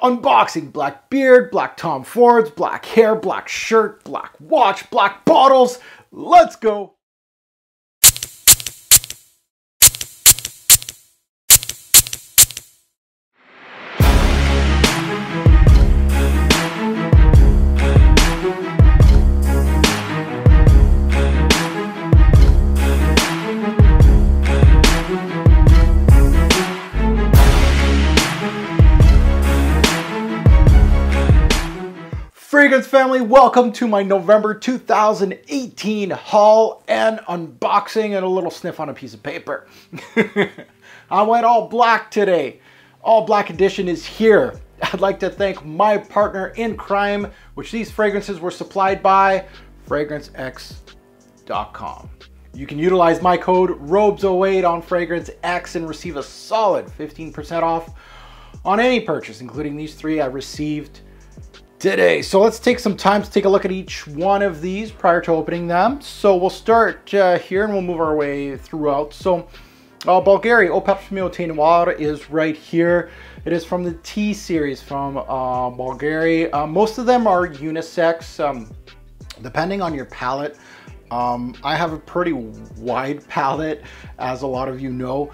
Unboxing, black beard, black Tom Fords, black hair, black shirt, black watch, black bottles. Let's go. Fragrance family, welcome to my November 2018 haul and unboxing and a little sniff on a piece of paper. I went all black today. All black edition is here. I'd like to thank my partner in crime, which these fragrances were supplied by FragranceX.com. You can utilize my code Robes08 on FragranceX and receive a solid 15% off on any purchase, including these three I received today. So let's take some time to take a look at each one of these prior to opening them. So we'll start here and we'll move our way throughout. So Bulgari Eau Parfumée Thé Noir is right here. It is from the T series from Bulgari. Most of them are unisex, depending on your palette. I have a pretty wide palette, as a lot of you know.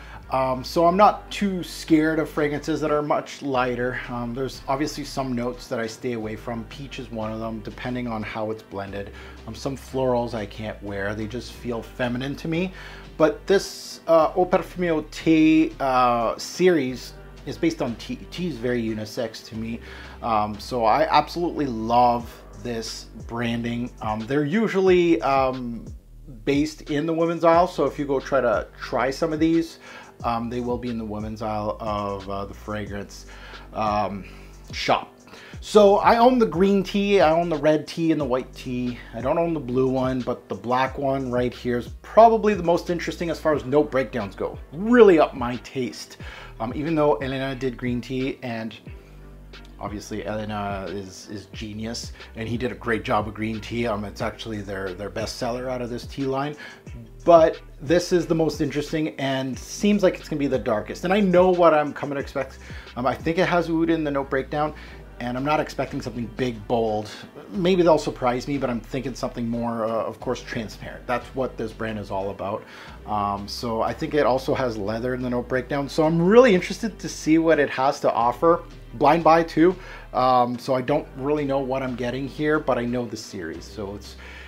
So I'm not too scared of fragrances that are much lighter. There's obviously some notes that I stay away from. Peach is one of them, depending on how it's blended. Some florals I can't wear. They just feel feminine to me. But this Eau Parfumée Thé series is based on tea. Tea is very unisex to me. So I absolutely love this branding. They're usually based in the women's aisle. So if you go try some of these, they will be in the women's aisle of the fragrance shop. So I own the green tea, I own the red tea and the white tea. I don't own the blue one, but the black one right here is probably the most interesting as far as note breakdowns go. Really up my taste. Even though Elena did green tea, and obviously Elena is genius, and he did a great job with green tea. It's actually their best seller out of this tea line. But this is the most interesting and seems like it's gonna be the darkest. And I know what I'm coming to expect. I think it has oud in the note breakdown, and I'm not expecting something big, bold. Maybe they'll surprise me, but I'm thinking something more, of course, transparent. That's what this brand is all about. So I think it also has leather in the note breakdown. So I'm really interested to see what it has to offer. Blind buy too. So I don't really know what I'm getting here, but I know the series. So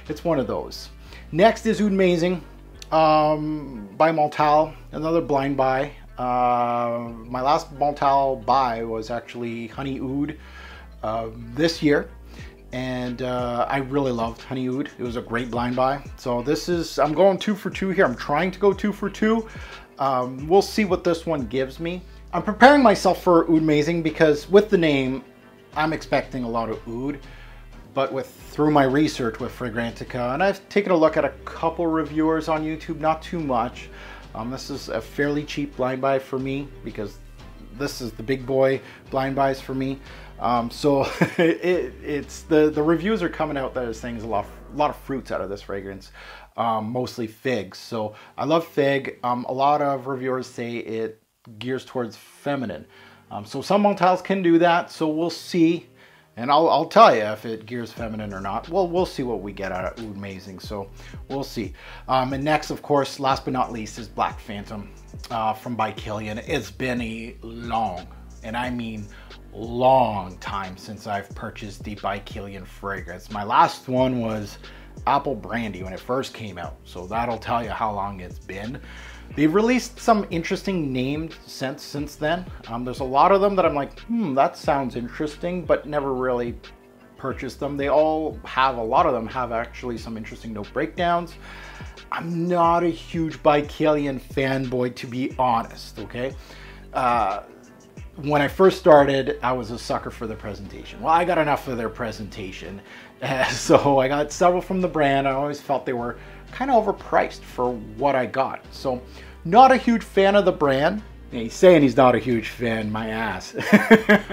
it's one of those. Next is Oud Amazing by Montal, another blind buy. My last Montal buy was actually Honey Oud this year, and I really loved Honey Oud. It was a great blind buy. So I'm going 2 for 2 here. I'm trying to go 2 for 2. We'll see what this one gives me. I'm preparing myself for Oud Amazing because with the name, I'm expecting a lot of oud. But through my research with Fragrantica, and I've taken a look at a couple reviewers on YouTube, not too much. This is a fairly cheap blind buy for me because this is the big boy blind buys for me. So the reviews are coming out that is saying a lot of fruits out of this fragrance, mostly figs. So I love fig. A lot of reviewers say it gears towards feminine. So some Montals can do that. So we'll see. And I'll tell you if it gears feminine or not. Well, we'll see what we get out of Oud Amazing. So we'll see. And next, of course, last but not least, is Black Phantom from By Kilian. It's been a long, and I mean long time since I've purchased the By Kilian fragrance. My last one was Apple Brandy when it first came out. So that'll tell you how long it's been. They've released some interesting named scents since then. There's a lot of them that I'm like, that sounds interesting, but never really purchased them. A lot of them have actually some interesting note breakdowns. I'm not a huge By Kilian fanboy, to be honest, okay? When I first started, I was a sucker for the presentation. Well, I got enough of their presentation. So I got several from the brand. I always felt they were kind of overpriced for what I got. So not a huge fan of the brand. He's saying he's not a huge fan, my ass.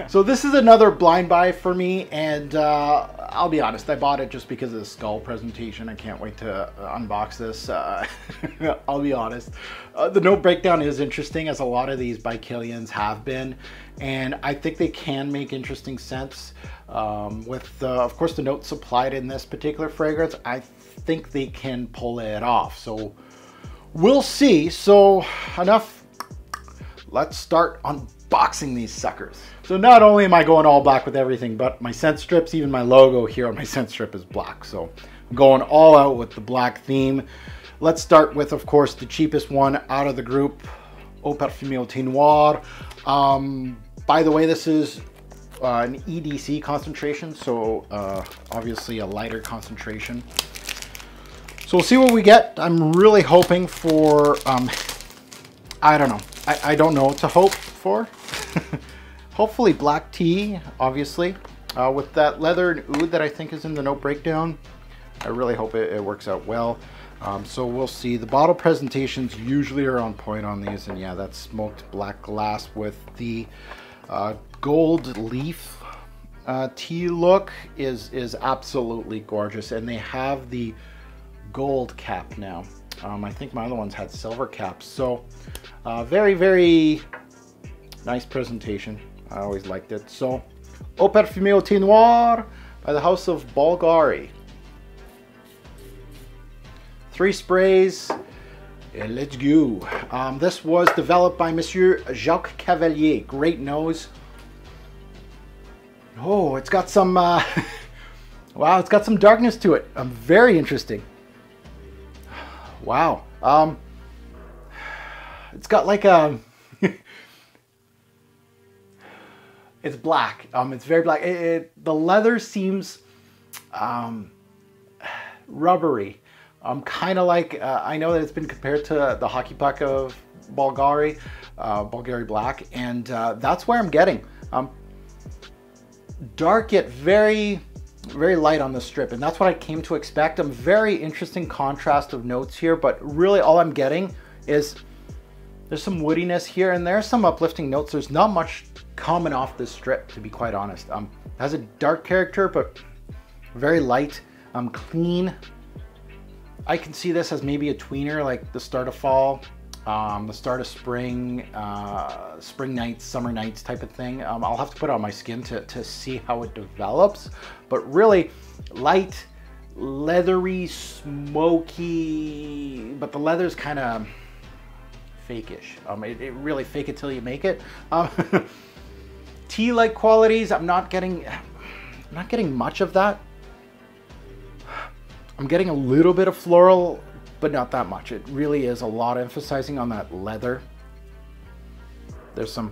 So this is another blind buy for me, and I'll be honest, I bought it just because of the skull presentation. I can't wait to unbox this. I'll be honest. The note breakdown is interesting, as a lot of these by Kilians have been, and I think they can make interesting sense. With, of course, the notes supplied in this particular fragrance, I think they can pull it off. So we'll see. So enough. Let's start unboxing these suckers. So not only am I going all black with everything, but my scent strips, even my logo here on my scent strip is black. So I'm going all out with the black theme. Let's start with, of course, the cheapest one out of the group, Eau Parfumée au Thé Noir. By the way, this is an EDC concentration, so obviously a lighter concentration. So we'll see what we get. I'm really hoping for, I don't know. I don't know what to hope for. Hopefully black tea, obviously, with that leather and oud that I think is in the note breakdown. I really hope it works out well. So we'll see. The bottle presentations usually are on point on these, and yeah, that smoked black glass with the gold leaf tea look is absolutely gorgeous, and they have the gold cap now. I think my other ones had silver caps, so very, very nice presentation. I always liked it. So, Eau Parfumée au Thé Noir by the House of Bulgari. 3 sprays, and let's go. This was developed by Monsieur Jacques Cavalier. Great nose. Oh, it's got some, wow, it's got some darkness to it. Very interesting. Wow. It's got like a, it's black. It's very black. The leather seems rubbery. Kind of like, I know that it's been compared to the hockey puck of Bulgari, Bulgari Black, and that's where I'm getting. Dark yet very light on the strip, and that's what I came to expect. Very interesting contrast of notes here, but really all I'm getting is there's some woodiness here and there's some uplifting notes. There's not much coming off this strip, to be quite honest. It has a dark character, but very light, clean. I can see this as maybe a tweener, like the start of fall, the start of spring, spring nights, summer nights type of thing. I'll have to put it on my skin to see how it develops, but really light, leathery, smoky, but the leather's kind of fake-ish. It really fake it till you make it. Tea-like qualities, I'm not getting much of that. I'm getting a little bit of floral, but not that much. It really is a lot emphasizing on that leather. There's a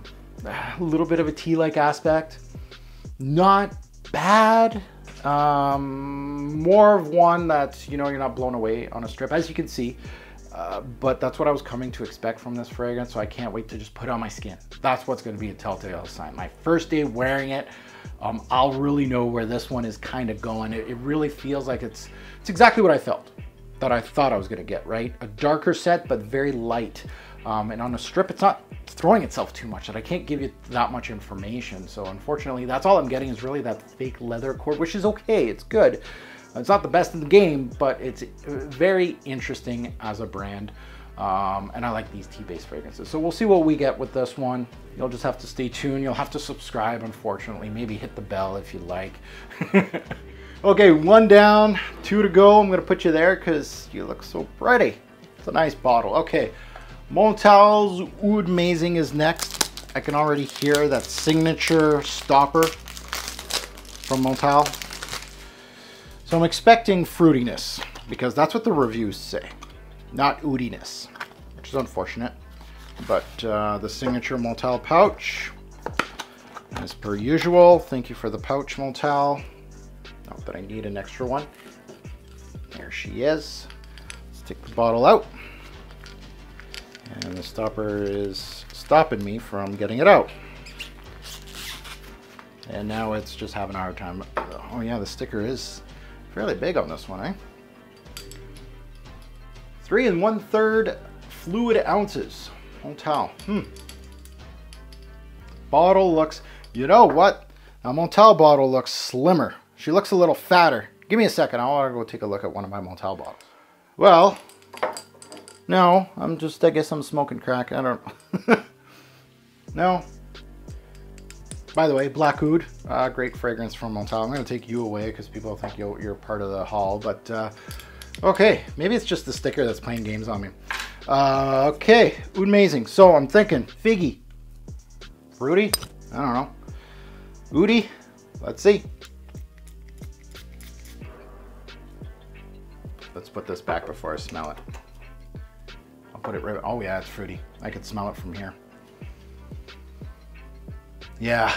little bit of a tea-like aspect. Not bad. More of one that, you know, you're not blown away on a strip, as you can see. But that's what I was coming to expect from this fragrance, so I can't wait to just put it on my skin. That's what's going to be a telltale sign. My first day wearing it, I'll really know where this one is kind of going. It really feels like it's exactly what I felt, that I thought I was going to get, right? A darker set, but very light. And on a strip, it's not throwing itself too much, that I can't give you that much information. So unfortunately, that's all I'm getting is really that fake leather accord, which is okay. It's good. It's not the best in the game, but it's very interesting as a brand. And I like these tea-based fragrances. So we'll see what we get with this one. You'll just have to stay tuned. You'll have to subscribe, unfortunately. Maybe hit the bell if you like. Okay, 1 down, 2 to go. I'm going to put you there because you look so pretty. It's a nice bottle. Okay, Montal's Oud Amazing is next. I can already hear that signature stopper from Montal. So I'm expecting fruitiness because that's what the reviews say, not oudiness, which is unfortunate. But the signature Montal pouch, as per usual. Thank you for the pouch, Montal. Not that I need an extra one. There she is. Let's take the bottle out. And the stopper is stopping me from getting it out. And now it's just having a hard time. Oh yeah, the sticker is fairly big on this one, eh? 3 1/3 fluid ounces. Montal. Bottle looks, you know what? A Montel bottle looks slimmer. She looks a little fatter. Give me a second. I want to go take a look at one of my Montel bottles. Well, no, I guess I'm smoking crack. I don't know. No. By the way, Black Oud, great fragrance from Montel. I'm going to take you away because people think you're part of the haul, but okay, maybe it's just the sticker that's playing games on me. Okay, Oud Amazing. So I'm thinking figgy, fruity, I don't know, oudy. Let's see. Let's put this back before I smell it. I'll put it right. Oh yeah, it's fruity. I could smell it from here. Yeah.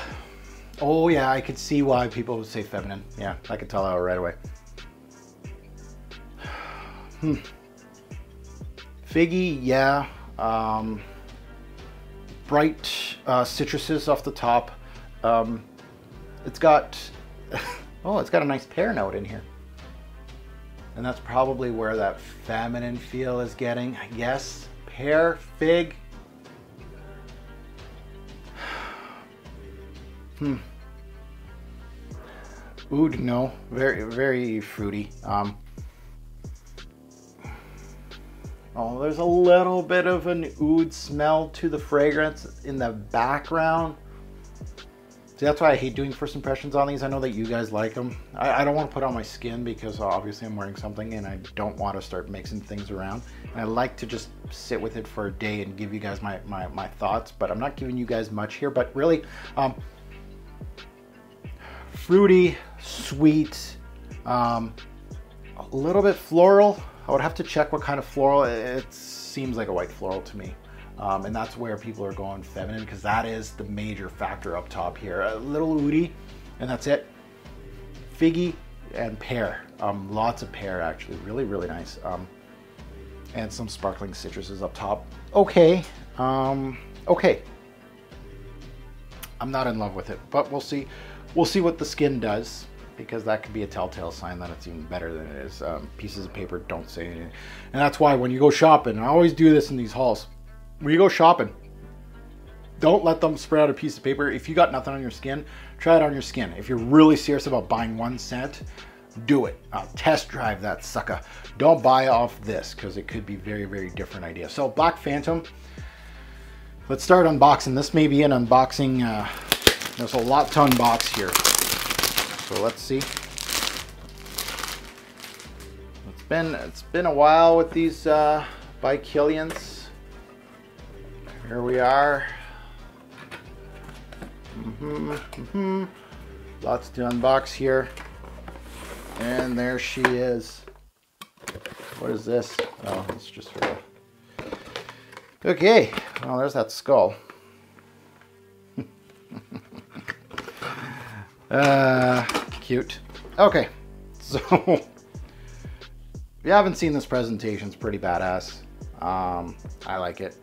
Oh yeah, I could see why people would say feminine. Yeah, I could tell that right away. Figgy, yeah. Bright citruses off the top. It's got, oh, it's got a nice pear note in here. And that's probably where that feminine feel is getting. Yes, pear, fig. Oud, no, very fruity. Oh, there's a little bit of an oud smell to the fragrance in the background. See, that's why I hate doing first impressions on these. I know that you guys like them. I don't want to put on my skin because obviously I'm wearing something and I don't want to start mixing things around. And I like to just sit with it for a day and give you guys my thoughts, but I'm not giving you guys much here. But really, fruity, sweet, a little bit floral. I would have to check what kind of floral. It seems like a white floral to me. And that's where people are going feminine because that is the major factor up top here. A little oudy, and that's it. Figgy and pear. Lots of pear actually. Really, really nice. And some sparkling citruses up top. Okay. Okay. I'm not in love with it, but we'll see. We'll see what the skin does, because that could be a telltale sign that it's even better than it is. Pieces of paper don't say anything. And that's why when you go shopping, and I always do this in these hauls, when you go shopping, don't let them spread out a piece of paper. If you got nothing on your skin, try it on your skin. If you're really serious about buying one scent, do it. Test drive that sucker. Don't buy off this because it could be very, very different idea. So Black Phantom, let's start unboxing. This may be an unboxing. There's a lot to unbox here. So let's see. It's been a while with these by Killians. Here we are. Lots to unbox here. And there she is. What is this? Oh, it's just for... Okay. Well, there's that skull. Cute. Okay. So, if you haven't seen this presentation, it's pretty badass. I like it.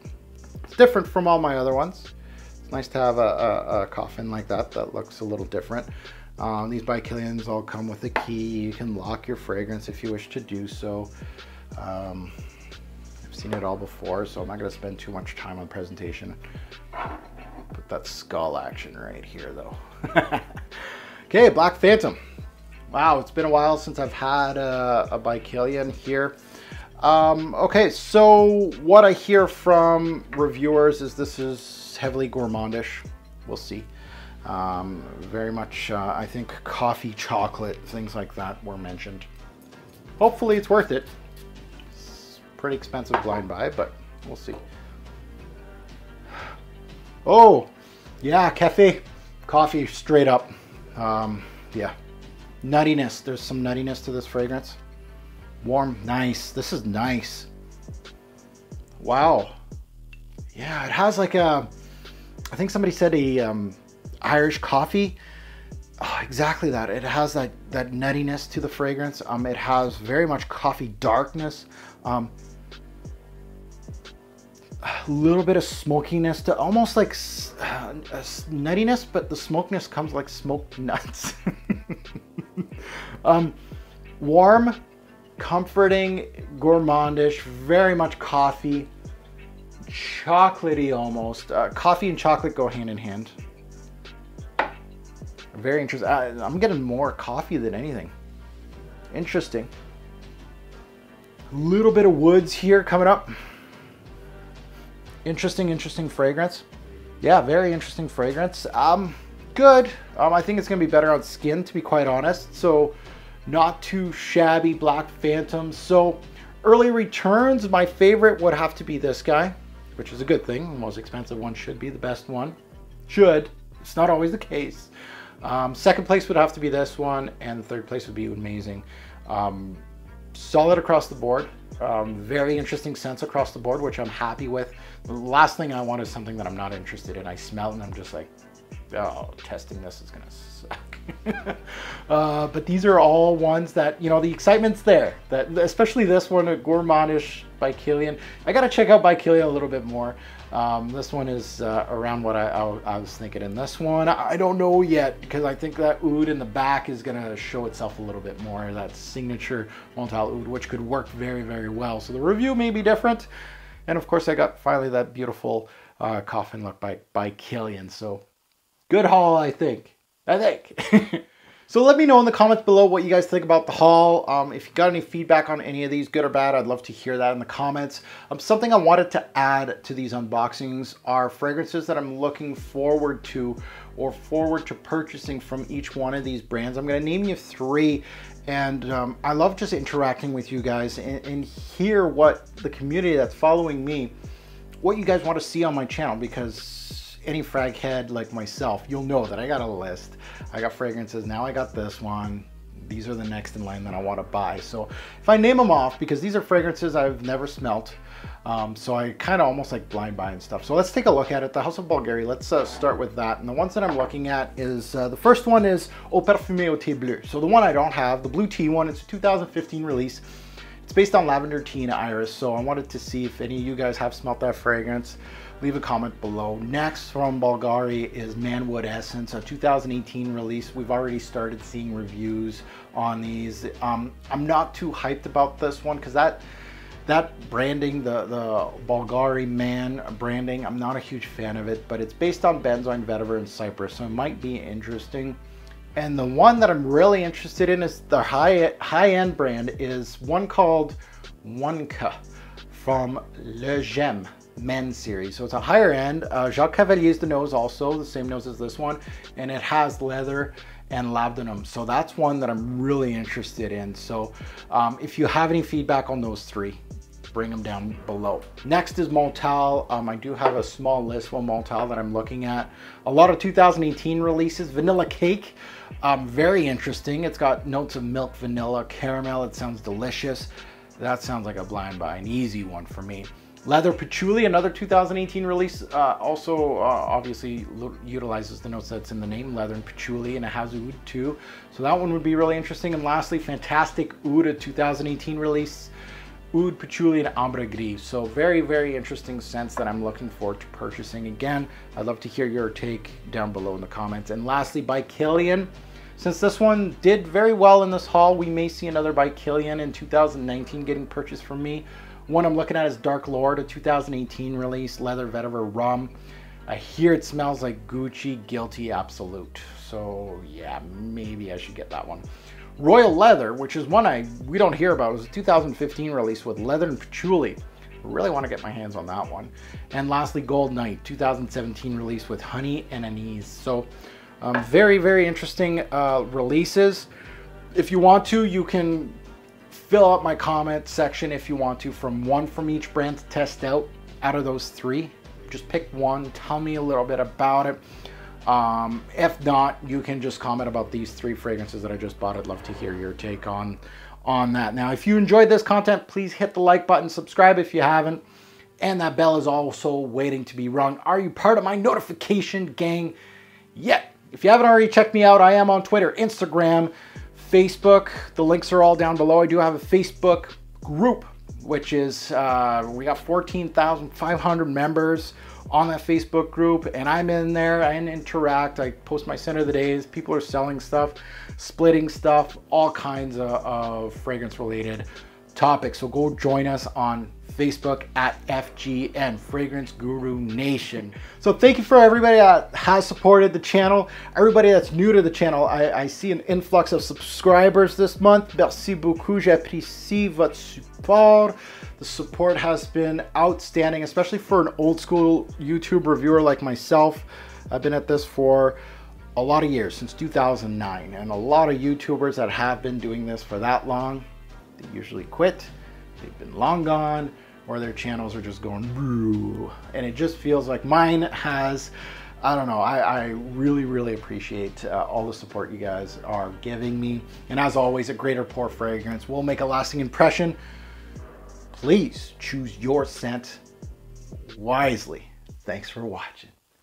It's different from all my other ones. It's nice to have a coffin like that looks a little different. These by Killians all come with a key. You can lock your fragrance if you wish to do so. I've seen it all before, so I'm not going to spend too much time on presentation. Put that skull action right here, though. Okay, Black Phantom. Wow, it's been a while since I've had a by Killian here. Okay, so what I hear from reviewers is this is heavily gourmandish. We'll see. Very much, I think coffee, chocolate, things like that were mentioned. Hopefully it's worth it. It's pretty expensive blind buy, but we'll see. Oh, yeah, cafe, coffee straight up. Yeah, nuttiness. There's some nuttiness to this fragrance. Warm, nice. This is nice. Wow. Yeah, it has like a, I think somebody said a Irish coffee. Oh, exactly that. It has that nuttiness to the fragrance. It has very much coffee darkness. A little bit of smokiness to almost like nuttiness, but the smokiness comes like smoked nuts. Warm, comforting, gourmandish, very much coffee, chocolatey almost. Coffee and chocolate go hand in hand. Very interesting. I'm getting more coffee than anything. Interesting. A little bit of woods here coming up. Interesting fragrance. Yeah, very interesting fragrance. Good. I think it's gonna be better on skin, to be quite honest. So not too shabby, Black Phantom. So early returns, my favorite would have to be this guy, which is a good thing. The most expensive one should be the best one. Should. It's not always the case. Second place would have to be this one, and third place would be amazing. Solid across the board. Very interesting scents across the board, which I'm happy with. The last thing I want is something that I'm not interested in. I smell it and I'm just like, oh, testing this is gonna suck. But these are all ones that, you know, the excitement's there. That, especially this one, a Gourmandish by Kilian. I gotta check out by Kilian a little bit more. This one is around what I was thinking. And this one, I don't know yet, because I think that oud in the back is gonna show itself a little bit more. That signature Montal oud, which could work very, very well. So the review may be different. And of course, I got finally that beautiful coffin look by Kilian. So good haul, I think. So let me know in the comments below what you guys think about the haul. If you got any feedback on any of these, good or bad, I'd love to hear that in the comments. Something I wanted to add to these unboxings are fragrances that I'm looking forward to or forward to purchasing from each one of these brands. I'm going to name you 3, and I love just interacting with you guys and hear what the community that's following me, what you guys want to see on my channel, because any frag head like myself, you'll know that I got a list. I got fragrances, now I got this one. These are the next in line that I want to buy. So if I name them off, because these are fragrances I've never smelt, so I kind of almost like blind buy and stuff. So let's take a look at it. The House of Bulgari, let's start with that. And the ones that I'm looking at is, the first one is Eau Parfumée au Thé Bleu. So the one I don't have, the blue tea one, it's a 2015 release. It's based on lavender tea and iris. So I wanted to see if any of you guys have smelt that fragrance. Leave a comment below. Next from Bulgari is Manwood Essence, a 2018 release. We've already started seeing reviews on these. I'm not too hyped about this one because that branding, the Bulgari Man branding, I'm not a huge fan of it, but it's based on benzoin, vetiver, and cypress, so it might be interesting. And the one that I'm really interested in is the high-end brand, is one called Wonka from Le Gem Men series. So it's a higher end. Jacques Cavalier's the nose, also the same nose as this one, and it has leather and labdanum. So that's one that I'm really interested in. So if you have any feedback on those 3, bring them down below. Next is Montal. I do have a small list for Montal that I'm looking at. A lot of 2018 releases. Vanilla Cake, very interesting. It's got notes of milk, vanilla, caramel. It sounds delicious. That sounds like a blind buy, an easy one for me. Leather Patchouli, another 2018 release, also obviously utilizes the notes that's in the name, leather and patchouli, and it has oud too. So that one would be really interesting. And lastly, Fantastic Oud, a 2018 release, oud, patchouli, and ambre gris. So very, very interesting scents that I'm looking forward to purchasing. Again, I'd love to hear your take down below in the comments. And lastly, by Kilian. Since this one did very well in this haul, we may see another by Kilian in 2019 getting purchased from me. One I'm looking at is Dark Lord, a 2018 release, leather, vetiver, rum. I hear it smells like Gucci Guilty Absolute. So yeah, maybe I should get that one. Royal Leather, which is one we don't hear about, it was a 2015 release with leather and patchouli. I really want to get my hands on that one. And lastly, Gold Night, 2017 release with honey and anise. So very, very interesting releases. If you want to, you can fill out my comment section if you want to, from each brand to test out of those 3. Just pick one, tell me a little bit about it. If not, you can just comment about these 3 fragrances that I just bought. I'd love to hear your take on that. Now, if you enjoyed this content, please hit the like button, subscribe if you haven't, and that bell is also waiting to be rung. Are you part of my notification gang yet? If you haven't already checked me out, I am on Twitter, Instagram, Facebook. The links are all down below. I do have a Facebook group, which is, we got 14,500 members on that Facebook group, and I'm in there. I interact. I post my scent of the days. People are selling stuff, splitting stuff, all kinds of fragrance related topics. So go join us on Facebook at FGN, Fragrance Guru Nation. So thank you for everybody that has supported the channel. Everybody that's new to the channel, I see an influx of subscribers this month. Merci beaucoup, j'apprécie votre support. The support has been outstanding, especially for an old school YouTube reviewer like myself. I've been at this for a lot of years, since 2009, and a lot of YouTubers that have been doing this for that long, they usually quit. They've been long gone, or their channels are just going boo. And it just feels like mine has, I don't know, I really appreciate all the support you guys are giving me. And as always, at Greater Pour Fragrance will make a lasting impression. Please choose your scent wisely. Thanks for watching.